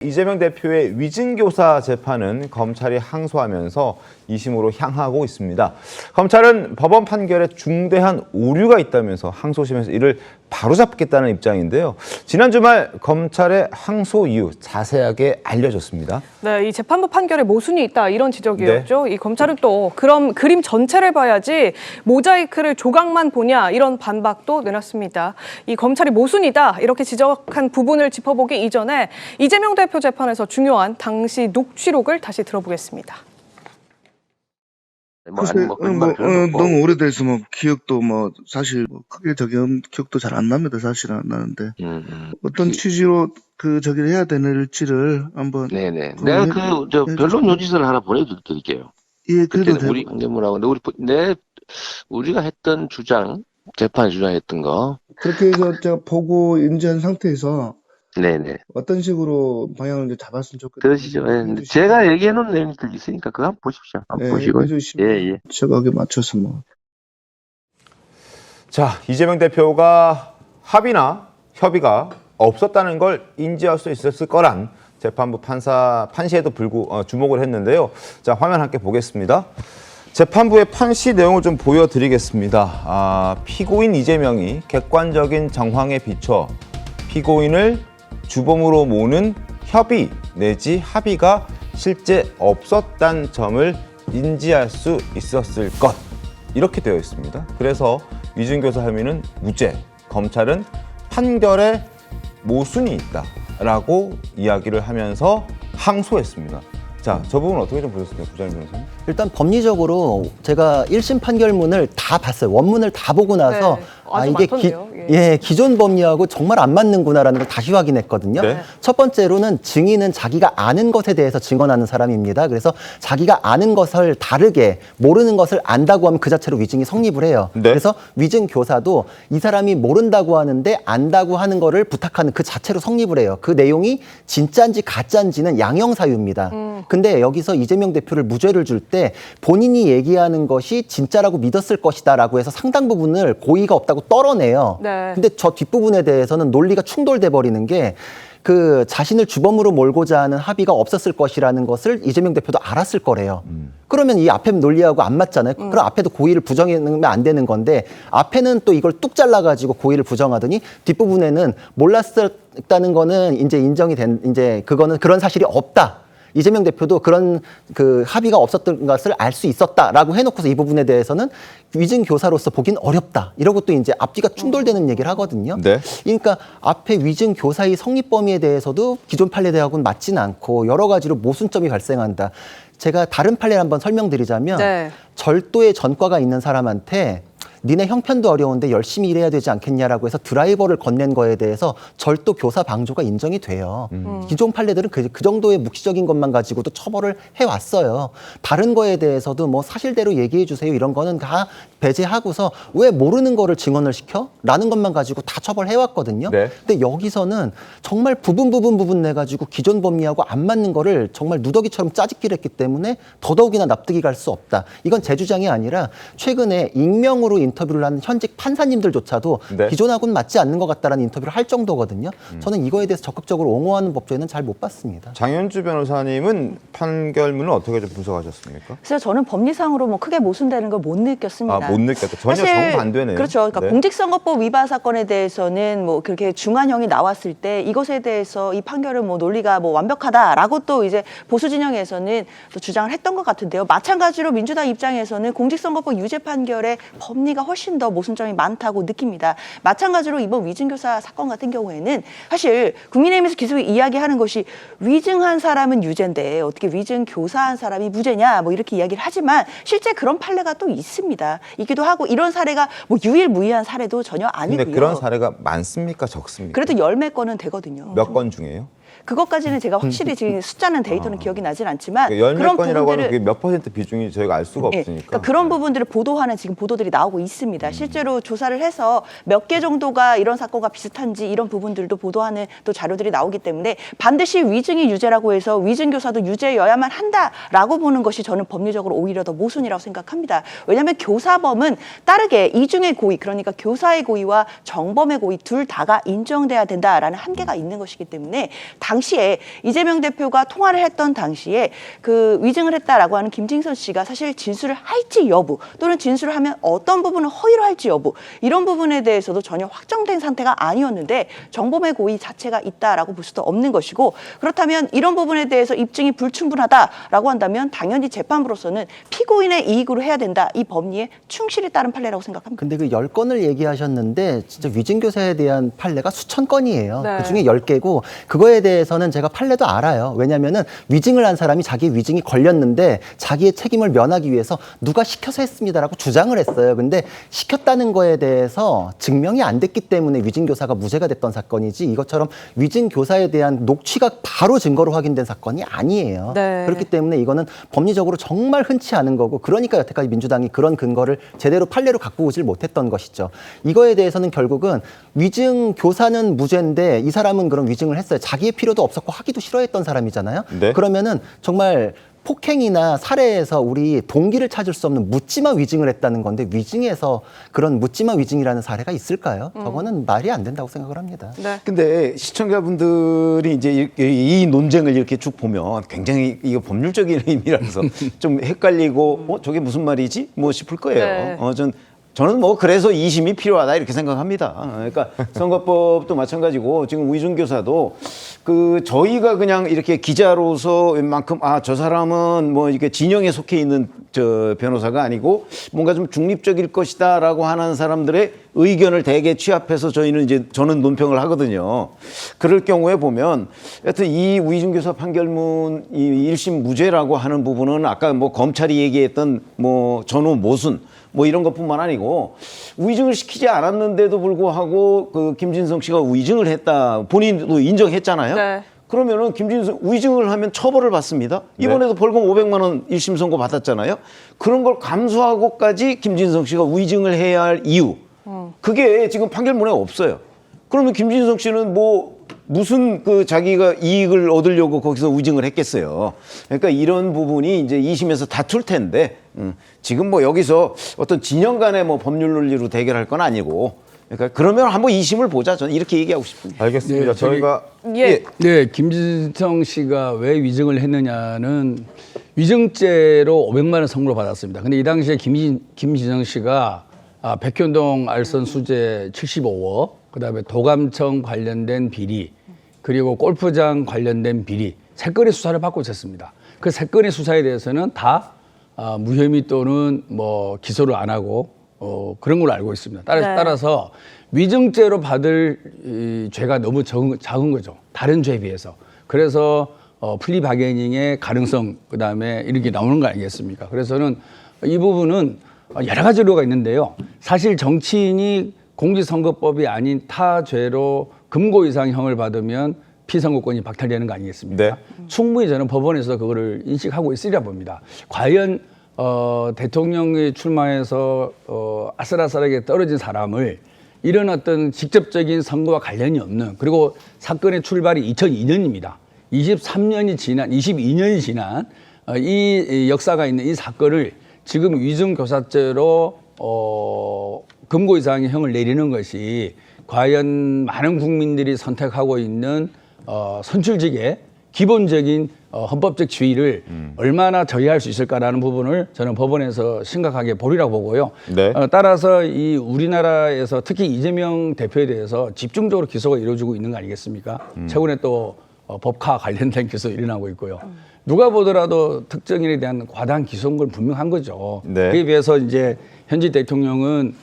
이재명 대표의 위증교사 재판은 검찰이 항소하면서 2심으로 향하고 있습니다. 검찰은 법원 판결에 중대한 오류가 있다면서 항소심에서 이를 바로잡겠다는 입장인데요. 지난 주말 검찰의 항소 이유 자세하게 알려줬습니다. 네, 이 재판부 판결에 모순이 있다 이런 지적이었죠. 이 검찰은 또 그럼 그림 전체를 봐야지 모자이크를 조각만 보냐 이런 반박도 내놨습니다. 이 검찰이 모순이다 이렇게 지적한 부분을 짚어보기 이전에 이재명 대표 재판에서 중요한 당시 녹취록을 다시 들어보겠습니다. 너무 오래돼서 기억도 사실 크게 기억도 잘 안 납니다. 사실 안 나는데 어떤 취지로 저기를 해야 되는지를 한번. 네네. 내가 변론 요지서를 하나 보내드릴게요. 예, 그래도 우리 관계문하고 우리가 했던 주장, 재판에 주장했던 거. 그렇게 해서 제가 보고 인지한 상태에서 네네. 어떤 식으로 방향을 이제 잡았으면 좋겠다. 그러시죠. 예. 제가 얘기해놓은 내용들 있으니까 그거 한번 보십시오. 한번 보시고. 예. 제각에 맞춰서 자, 이재명 대표가 합의나 협의가 없었다는 걸 인지할 수 있었을 거란 재판부 판시에도 주목을 했는데요. 자, 화면 함께 보겠습니다. 재판부의 판시 내용을 좀 보여드리겠습니다. 피고인 이재명이 객관적인 정황에 비춰 피고인을 주범으로 모는 협의 내지 합의가 실제 없었다는 점을 인지할 수 있었을 것, 이렇게 되어 있습니다. 그래서 위증교사 혐의는 무죄, 검찰은 판결에 모순이 있다라고 이야기를 하면서 항소했습니다. 자, 저 부분 어떻게 좀 보셨습니까, 부장님 변호사님? 일단 법리적으로 제가 1심 판결문을 다 봤어요. 원문을 다 보고 나서 네, 아주 이게 기존 법리하고 정말 안 맞는구나라는 걸 다시 확인했거든요. 네. 첫 번째로는 증인은 자기가 아는 것에 대해서 증언하는 사람입니다. 그래서 자기가 아는 것을 다르게 모르는 것을 안다고 하면 그 자체로 위증이 성립을 해요. 네. 그래서 위증 교사도 이 사람이 모른다고 하는데 안다고 하는 거를 부탁하는 그 자체로 성립을 해요. 그 내용이 진짜인지 가짜인지는 양형사유입니다. 근데 여기서 이재명 대표를 무죄를 줄 때 본인이 얘기하는 것이 진짜라고 믿었을 것이다라고 해서 상당 부분을 고의가 없다고 떨어내요. 네. 근데 저 뒷부분에 대해서는 논리가 충돌돼 버리는 게 자신을 주범으로 몰고자 하는 합의가 없었을 것이라는 것을 이재명 대표도 알았을 거래요. 그러면 이 앞에 논리하고 안 맞잖아요. 그럼 앞에도 고의를 부정하면 안 되는 건데 앞에는 또 이걸 뚝 잘라가지고 고의를 부정하더니 뒷부분에는 몰랐었다는 거는 이제 인정이 그거는 그런 사실이 없다. 이재명 대표도 그런 합의가 없었던 것을 알 수 있었다라고 해놓고서 이 부분에 대해서는 위증 교사로서 보긴 어렵다. 이러고 또 이제 앞뒤가 충돌되는 얘기를 하거든요. 네. 그러니까 앞에 위증 교사의 성립 범위에 대해서도 기존 판례대하고는 맞지는 않고 여러 가지로 모순점이 발생한다. 제가 다른 판례를 한번 설명드리자면 네. 절도의 전과가 있는 사람한테 니네 형편도 어려운데 열심히 일해야 되지 않겠냐라고 해서 드라이버를 건넨 거에 대해서 절도 교사 방조가 인정이 돼요. 기존 판례들은 그 정도의 묵시적인 것만 가지고도 처벌을 해왔어요. 다른 거에 대해서도 사실대로 얘기해 주세요. 이런 거는 다 배제하고서 왜 모르는 거를 증언을 시켜? 라는 것만 가지고 다 처벌해왔거든요. 네. 근데 여기서는 정말 부분 내가지고 기존 법리하고 안 맞는 거를 정말 누더기처럼 짜집기를 했기 때문에 더더욱이나 납득이 갈 수 없다. 이건 제 주장이 아니라 최근에 익명으로 인터뷰를 한 현직 판사님들조차도 네. 기존하고는 맞지 않는 것 같다라는 인터뷰를 할 정도거든요. 저는 이거에 대해서 적극적으로 옹호하는 법조인은 잘 못 봤습니다. 장현주 변호사님은 판결문을 어떻게 좀 분석하셨습니까? 그래서 저는 법리상으로 크게 모순되는 걸 못 느꼈습니다. 못 느꼈다. 전혀 정반대네요. 그렇죠. 그러니까 네. 공직선거법 위반 사건에 대해서는 그렇게 중한형이 나왔을 때 이것에 대해서 이 판결은 논리가 완벽하다라고 또 이제 보수 진영에서는 또 주장을 했던 것 같은데요. 마찬가지로 민주당 입장에서는 공직선거법 유죄 판결에 법리가 훨씬 더 모순점이 많다고 느낍니다. 마찬가지로 이번 위증교사 사건 같은 경우에는 사실 국민의힘에서 계속 이야기하는 것이 위증한 사람은 유죄인데 어떻게 위증교사한 사람이 무죄냐 이렇게 이야기를 하지만 실제 그런 판례가 또 있기도 하고 이런 사례가 유일무이한 사례도 전혀 아니고요. 근데 그런 사례가 많습니까? 적습니까? 그래도 열몇 건은 되거든요. 몇 건 중에요? 그것까지는 제가 확실히 지금 숫자는 데이터는 기억이 나진 않지만 그러니까 그런 건이라고 하면 부분들을 그게 몇 퍼센트 비중이 저희가 알 수가 예, 없으니까. 그러니까 그런 부분들을 보도하는 지금 보도들이 나오고 있습니다. 실제로 조사를 해서 몇 개 정도가 이런 사건과 비슷한지 이런 부분들도 보도하는 또 자료들이 나오기 때문에 반드시 위증이 유죄라고 해서 위증교사도 유죄여야만 한다라고 보는 것이 저는 법리적으로 오히려 더 모순이라고 생각합니다. 왜냐하면 교사범은 따르게 이중의 고의, 그러니까 교사의 고의와 정범의 고의 둘 다가 인정돼야 된다라는 한계가 있는 것이기 때문에 당시에 이재명 대표가 통화를 했던 당시에 그 위증을 했다라고 하는 김진선 씨가 사실 진술을 할지 여부 또는 진술을 하면 어떤 부분을 허위로 할지 여부 이런 부분에 대해서도 전혀 확정된 상태가 아니었는데 정범의 고의 자체가 있다라고 볼 수도 없는 것이고 그렇다면 이런 부분에 대해서 입증이 불충분하다라고 한다면 당연히 재판부로서는 피고인의 이익으로 해야 된다. 이 법리에 충실히 따른 판례라고 생각합니다. 근데 그 10건을 얘기하셨는데 진짜 위증교사에 대한 판례가 수천 건이에요. 네. 그중에 10개고 그거에 대해서는 제가 판례도 알아요. 왜냐면은 위증을 한 사람이 자기 위증이 걸렸는데 자기의 책임을 면하기 위해서 누가 시켜서 했습니다라고 주장을 했어요. 근데 시켰다는 거에 대해서 증명이 안 됐기 때문에 위증교사가 무죄가 됐던 사건이지 이것처럼 위증교사에 대한 녹취가 바로 증거로 확인된 사건이 아니에요. 네. 그렇기 때문에 이거는 법리적으로 정말 흔치 않은 거고 그러니까 여태까지 민주당이 그런 근거를 제대로 판례로 갖고 오질 못했던 것이죠. 이거에 대해서는 결국은 위증 교사는 무죄인데 이 사람은 그런 위증을 했어요. 자기의 필요도 없었고 하기도 싫어했던 사람이잖아요. 네. 그러면은 정말 폭행이나 살해에서 우리 동기를 찾을 수 없는 묻지마 위증을 했다는 건데 위증에서 그런 묻지마 위증이라는 사례가 있을까요? 저거는 말이 안 된다고 생각을 합니다. 네. 근데 시청자분들이 이제 이 논쟁을 이렇게 쭉 보면 굉장히 이거 법률적인 의미라서 좀 헷갈리고 저게 무슨 말이지? 뭐 싶을 거예요. 네. 저는 뭐 그래서 2심이 필요하다 이렇게 생각합니다. 그러니까 선거법도 마찬가지고 지금 위증교사도 그 저희가 그냥 이렇게 기자로서 웬만큼 저 사람은 뭐 이렇게 진영에 속해 있는 저 변호사가 아니고 뭔가 좀 중립적일 것이다라고 하는 사람들의 의견을 대개 취합해서 저는 논평을 하거든요. 그럴 경우에 보면 여튼 이 위증교사 판결문 이 1심 무죄라고 하는 부분은 아까 뭐 검찰이 얘기했던 뭐 전후 모순 뭐 이런 것뿐만 아니고 위증을 시키지 않았는데도 불구하고 그 김진성 씨가 위증을 했다 본인도 인정했잖아요. 네. 그러면은 김진성 위증을 하면 처벌을 받습니다. 이번에도 벌금 500만 원 1심 선고 받았잖아요. 그런 걸 감수하고까지 김진성 씨가 위증을 해야 할 이유 그게 지금 판결문에 없어요. 그러면 김진성 씨는 뭐 무슨 그 자기가 이익을 얻으려고 거기서 위증을 했겠어요. 그러니까 이런 부분이 이제 2심에서 다툴 텐데 지금 뭐 여기서 어떤 진영 간의 뭐 법률 논리로 대결할 건 아니고 그러니까 그러면 한번 2심을 보자. 저는 이렇게 얘기하고 싶습니다. 알겠습니다. 네, 저기- 저희가 예. 네, 김진성 씨가 왜 위증을 했느냐는 위증죄로 500만 원 선고를 받았습니다. 근데 이 당시에 김진성 씨가 백현동 알선 수재 75억, 그다음에 도감청 관련된 비리, 그리고 골프장 관련된 비리 3건의 수사를 받고 있었습니다. 그 3건의 수사에 대해서는 다 무혐의 또는 뭐 기소를 안 하고 그런 걸로 알고 있습니다. 따라서 위증죄로 받을 이 죄가 너무 작은 거죠. 다른 죄에 비해서. 그래서 플리 바게닝의 가능성 그다음에 이렇게 나오는 거 아니겠습니까? 그래서는 이 부분은 여러 가지 의료가 있는데요. 사실 정치인이 공직선거법이 아닌 타 죄로 금고 이상 형을 받으면 피선거권이 박탈되는 거 아니겠습니까? 네. 충분히 저는 법원에서 그거를 인식하고 있으리라 봅니다. 과연 대통령이 출마해서 아슬아슬하게 떨어진 사람을 이런 어떤 직접적인 선거와 관련이 없는 그리고 사건의 출발이 2002년입니다. 22년이 지난 이 역사가 있는 이 사건을 지금 위증교사죄로 금고 이상의 형을 내리는 것이 과연 많은 국민들이 선택하고 있는 선출직의 기본적인 헌법적 지위를 얼마나 저해할 수 있을까라는 부분을 저는 법원에서 심각하게 보리라고 보고요. 네. 따라서 이 우리나라에서 특히 이재명 대표에 대해서 집중적으로 기소가 이루어지고 있는 거 아니겠습니까? 최근에 또 법카 관련된 기소 일어나고 있고요. 누가 보더라도 특정인에 대한 과다한 기소인 건 분명한 거죠. 네. 그에 비해서 이제 현직 대통령은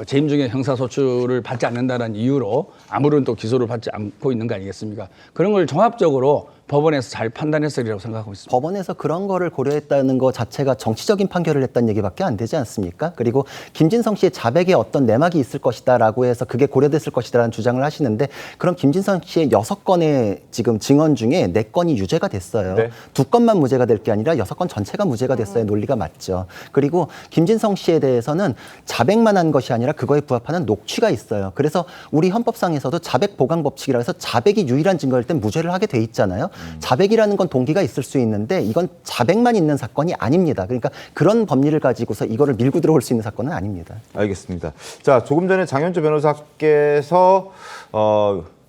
재임 중에 형사소출을 받지 않는다는 이유로 아무런 또 기소를 받지 않고 있는 거 아니겠습니까? 그런 걸 종합적으로 법원에서 잘 판단했으리라고 생각하고 있습니다. 법원에서 그런 거를 고려했다는 것 자체가 정치적인 판결을 했다는 얘기밖에 안 되지 않습니까? 그리고 김진성 씨의 자백에 어떤 내막이 있을 것이다라고 해서 그게 고려됐을 것이다라는 주장을 하시는데 그럼 김진성 씨의 6건의 지금 증언 중에 4건이 유죄가 됐어요. 네. 2건만 무죄가 될 게 아니라 6건 전체가 무죄가 됐어야 논리가 맞죠. 그리고 김진성 씨에 대해서는 자백만 한 것이 아니라 그거에 부합하는 녹취가 있어요. 그래서 우리 헌법상에서도 자백 보강 법칙이라 해서 자백이 유일한 증거일 땐 무죄를 하게 돼 있잖아요. 자백이라는 건 동기가 있을 수 있는데 이건 자백만 있는 사건이 아닙니다. 그러니까 그런 법리를 가지고서 이거를 밀고 들어올 수 있는 사건은 아닙니다. 알겠습니다. 자, 조금 전에 장현주 변호사께서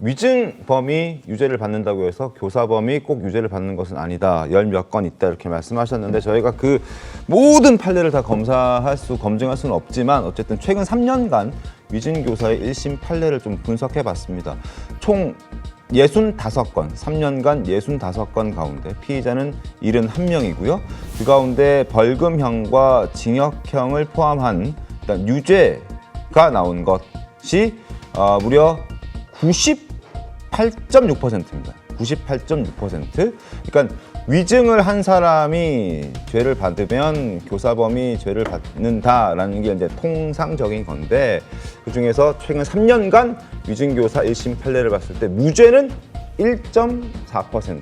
위증범이 유죄를 받는다고 해서 교사범이 꼭 유죄를 받는 것은 아니다. 열 몇 건 있다 이렇게 말씀하셨는데 저희가 그 모든 판례를 다 검증할 수는 없지만 어쨌든 최근 3년간 위증교사의 1심 판례를 좀 분석해봤습니다. 총 65건, 3년간 65건 가운데 피의자는 71명이고요. 그 가운데 벌금형과 징역형을 포함한 일단 유죄가 나온 것이 무려 98.6%입니다. 98.6%. 그러니까 위증을 한 사람이 죄를 받으면 교사범이 죄를 받는다라는 게 이제 통상적인 건데 그 중에서 최근 3년간 위증교사 1심 판례를 봤을 때 무죄는 1.4%,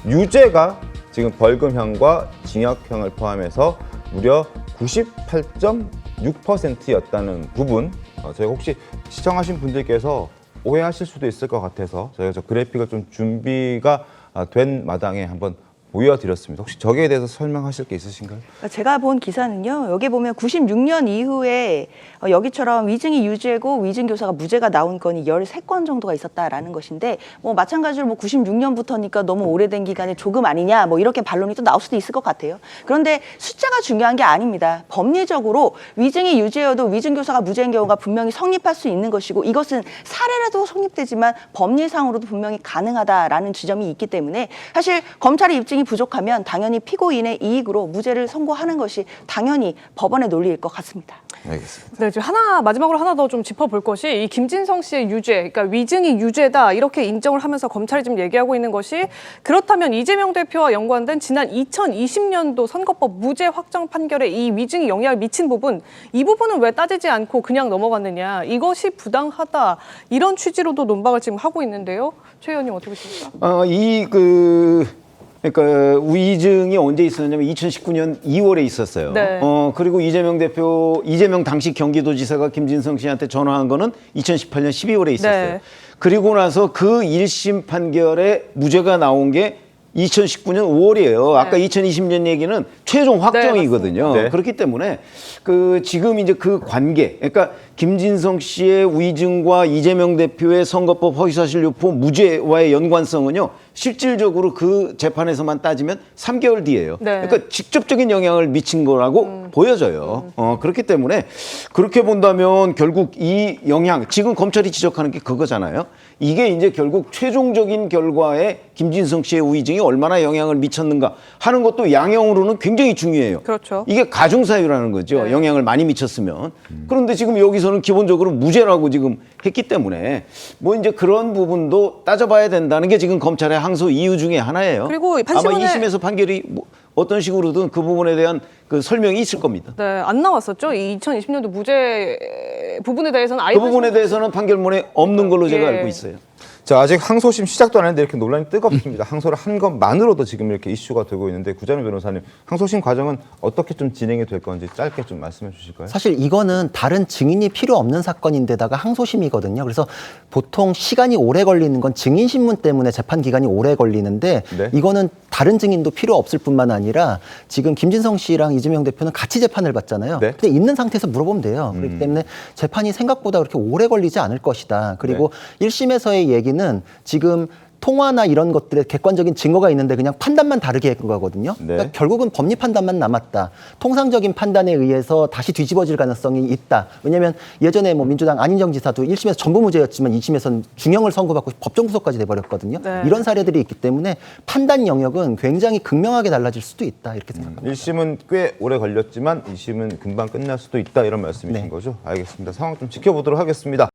유죄가 지금 벌금형과 징역형을 포함해서 무려 98.6%였다는 부분 저희가 혹시 시청하신 분들께서 오해하실 수도 있을 것 같아서 저희가 저 그래픽을 좀 준비가 된 마당에 한번 보여드렸습니다. 혹시 저기에 대해서 설명하실 게 있으신가요? 제가 본 기사는요. 여기 보면 96년 이후에 여기처럼 위증이 유죄고 위증교사가 무죄가 나온 건이 13건 정도가 있었다라는 것인데 뭐 마찬가지로 뭐 96년부터니까 너무 오래된 기간에 조금 아니냐 뭐 이렇게 반론이 또 나올 수도 있을 것 같아요. 그런데 숫자가 중요한 게 아닙니다. 법리적으로 위증이 유죄여도 위증교사가 무죄인 경우가 분명히 성립할 수 있는 것이고 이것은 사례라도 성립되지만 법리상으로도 분명히 가능하다라는 지점이 있기 때문에 사실 검찰의 입증이 부족하면 당연히 피고인의 이익으로 무죄를 선고하는 것이 당연히 법원의 논리일 것 같습니다. 알겠습니다. 네, 지금 마지막으로 하나 더 좀 짚어볼 것이 이 김진성 씨의 유죄, 그러니까 위증이 유죄다 이렇게 인정을 하면서 검찰이 지금 얘기하고 있는 것이 그렇다면 이재명 대표와 연관된 지난 2020년도 선거법 무죄 확정 판결에 이 위증이 영향을 미친 부분, 이 부분은 왜 따지지 않고 그냥 넘어갔느냐, 이것이 부당하다 이런 취지로도 논박을 지금 하고 있는데요. 최 의원님 어떻게 보십니까? 그러니까 위증이 언제 있었냐면 2019년 2월에 있었어요. 네. 그리고 이재명 당시 경기도지사가 김진성 씨한테 전화한 거는 2018년 12월에 있었어요. 네. 그리고 나서 그 1심 판결에 무죄가 나온 게 2019년 5월이에요. 아까 2020년 얘기는 최종 확정이거든요. 네. 그렇기 때문에 지금 이제 그 관계, 그러니까 김진성 씨의 위증과 이재명 대표의 선거법 허위사실 유포 무죄와의 연관성은요. 실질적으로 그 재판에서만 따지면 3개월 뒤예요. 네. 그러니까 직접적인 영향을 미친 거라고 보여져요. 그렇기 때문에 그렇게 본다면 결국 이 영향, 지금 검찰이 지적하는 게 그거잖아요. 이게 이제 결국 최종적인 결과에 김진성 씨의 위증이 얼마나 영향을 미쳤는가 하는 것도 양형으로는 굉장히 중요해요. 그렇죠. 이게 가중사유라는 거죠. 네. 영향을 많이 미쳤으면. 그런데 지금 여기서는 기본적으로 무죄라고 지금 했기 때문에 뭐 이제 그런 부분도 따져봐야 된다는 게 지금 검찰의 항소 이유 중에 하나예요. 그리고 아마 판심원에 2심에서 판결이 뭐 어떤 식으로든 그 부분에 대한 그 설명이 있을 겁니다. 네, 안 나왔었죠. 이 2020년도 무죄 부분에 대해서는 아예 그 부분에 대해서는 판결문에 없는 걸로 제가 예. 알고 있어요. 자, 아직 항소심 시작도 안 했는데 이렇게 논란이 뜨겁습니다. 항소를 한 것만으로도 지금 이렇게 이슈가 되고 있는데 구자민 변호사님, 항소심 과정은 어떻게 좀 진행이 될 건지 짧게 좀 말씀해 주실까요? 사실 이거는 다른 증인이 필요 없는 사건인데다가 항소심이거든요. 그래서 보통 시간이 오래 걸리는 건 증인 신문 때문에 재판 기간이 오래 걸리는데 네. 이거는 다른 증인도 필요 없을 뿐만 아니라 지금 김진성 씨랑 이재명 대표는 같이 재판을 받잖아요. 네. 근데 있는 상태에서 물어보면 돼요. 그렇기 때문에 재판이 생각보다 그렇게 오래 걸리지 않을 것이다. 그리고 1심에서의 얘기는 지금 통화나 이런 것들에 객관적인 증거가 있는데 그냥 판단만 다르게 한 거거든요. 네. 그러니까 결국은 법리 판단만 남았다. 통상적인 판단에 의해서 다시 뒤집어질 가능성이 있다. 왜냐하면 예전에 뭐 민주당 안인정 지사도 1심에서 전부 무죄였지만 2심에서는 중형을 선고받고 법정 구속까지 돼버렸거든요. 네. 이런 사례들이 있기 때문에 판단 영역은 굉장히 극명하게 달라질 수도 있다. 이렇게 생각합니다. 1심은 꽤 오래 걸렸지만 2심은 금방 끝날 수도 있다 이런 말씀이신 네. 거죠? 알겠습니다. 상황 좀 지켜보도록 하겠습니다.